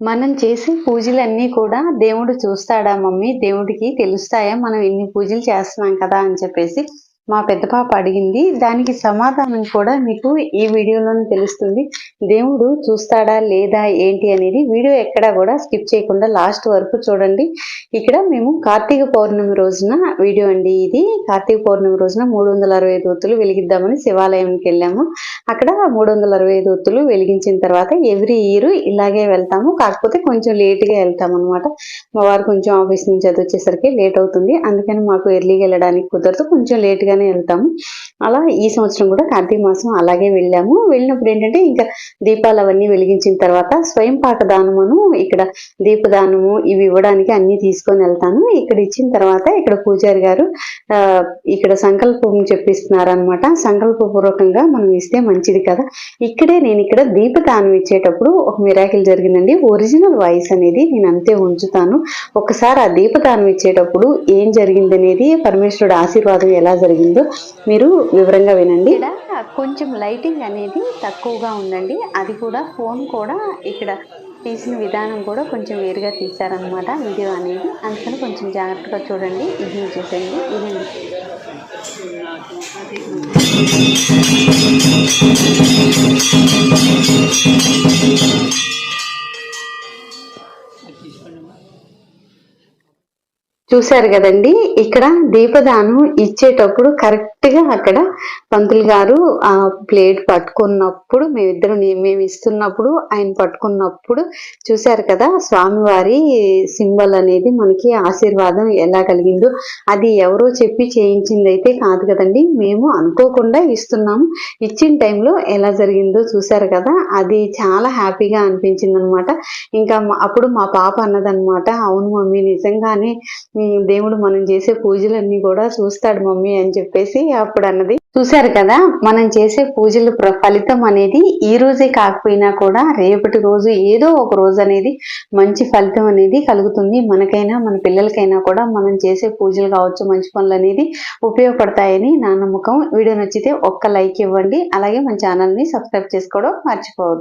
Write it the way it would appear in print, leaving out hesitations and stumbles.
మనం చేసే పూజలన్నీ కూడా దేవుడు చూస్తాడా మమ్మీ? దేవుడికి తెలుస్తాయా? మనం ఇన్ని పూజలు చేస్తున్నాం కదా అని చెప్పేసి మా పెద్ద పాప అడిగింది. దానికి సమాధానం కూడా మీకు ఈ వీడియోలోనే తెలుస్తుంది. దేవుడు చూస్తాడా లేదా ఏంటి అనేది వీడియో ఎక్కడా కూడా స్కిప్ చేయకుండా లాస్ట్ వరకు చూడండి. ఇక్కడ మేము కార్తీక పౌర్ణమి రోజున వీడియో అండి ఇది. కార్తీక పౌర్ణమి రోజున 365 ఒత్తులు వెలిగిద్దామని శివాలయంకి వెళ్ళాము. అక్కడ 365 ఒత్తులు వెలిగించిన తర్వాత ఎవ్రీ ఇయర్ ఇలాగే వెళ్తాము. కాకపోతే కొంచెం లేట్గా వెళ్తాం అనమాట. మా వారు కొంచెం ఆఫీస్ నుంచి అది వచ్చేసరికి లేట్ అవుతుంది. అందుకని మాకు ఎర్లీగా వెళ్ళడానికి కుదరదు, కొంచెం లేట్గానే వెళ్తాము. అలా ఈ సంవత్సరం కూడా కార్తీక మాసం అలాగే వెళ్ళాము. వెళ్ళినప్పుడు ఏంటంటే ఇంకా దీపాలు అవన్నీ వెలిగించిన తర్వాత స్వయం పాక దానమును ఇక్కడ దీపదానము ఇవి ఇవ్వడానికి అన్ని తీసుకొని వెళ్తాను. ఇక్కడ ఇచ్చిన తర్వాత ఇక్కడ పూజారి గారు ఇక్కడ సంకల్పం చెప్పిస్తున్నారు అనమాట. సంకల్పపూర్వకంగా మనం ఇస్తే మంచిది కదా. నేను ఇక్కడ దీపదానం ఇచ్చేటప్పుడు ఒక మిరాకిల్ జరిగిందండి. ఒరిజినల్ వాయిస్ అనేది నేను అంతే ఉంచుతాను. ఒకసారి ఆ దీపదానం ఇచ్చేటప్పుడు ఏం జరిగింది అనేది, పరమేశ్వరుడు ఆశీర్వాదం ఎలా జరిగిందో మీరు వివరంగా వినండి. ఇక్కడ కొంచెం లైటింగ్ అనేది తక్కువగా ఉందండి. అది కూడా ఫోన్ కూడా ఇక్కడ తీసిన విధానం కూడా కొంచెం వేరుగా తీశారనమాట వీడియో అనేది. అందుకని కొంచెం జాగ్రత్తగా చూడండి. ఇది చూసేయండి, ఇదండి. చూశారు కదండి. ఇక్కడ దీపదానం ఇచ్చేటప్పుడు కరెక్ట్గా అక్కడ పంతులు గారు ఆ ప్లేట్ పట్టుకున్నప్పుడు మేము ఇస్తున్నప్పుడు ఆయన పట్టుకున్నప్పుడు చూశారు కదా, స్వామివారి సింబల్ అనేది మనకి ఆశీర్వాదం ఎలా కలిగిందో. అది ఎవరో చెప్పి చేయించింది అయితే కాదు కదండి, మేము అనుకోకుండా ఇస్తున్నాము. ఇచ్చిన టైంలో ఎలా జరిగిందో చూశారు కదా, అది చాలా హ్యాపీగా అనిపించింది అనమాట. ఇంకా అప్పుడు మా పాప అన్నదనమాట, అవును మమ్మీ నిజంగానే దేవుడు మనం చేసే పూజలన్నీ కూడా చూస్తాడు మమ్మీ అని చెప్పేసి అప్పుడు అన్నది. చూశారు కదా, మనం చేసే పూజల ఫలితం అనేది ఈ రోజే కాకపోయినా కూడా రేపటి రోజు ఏదో ఒక రోజు అనేది మంచి ఫలితం అనేది కలుగుతుంది. మనకైనా మన పిల్లలకైనా కూడా మనం చేసే పూజలు కావచ్చు, మంచి పనులు అనేది ఉపయోగపడతాయని నా నమ్మకం. వీడియో నచ్చితే ఒక్క లైక్ ఇవ్వండి. అలాగే మన ఛానల్ని సబ్స్క్రైబ్ చేసుకోవడం మర్చిపోవద్దు.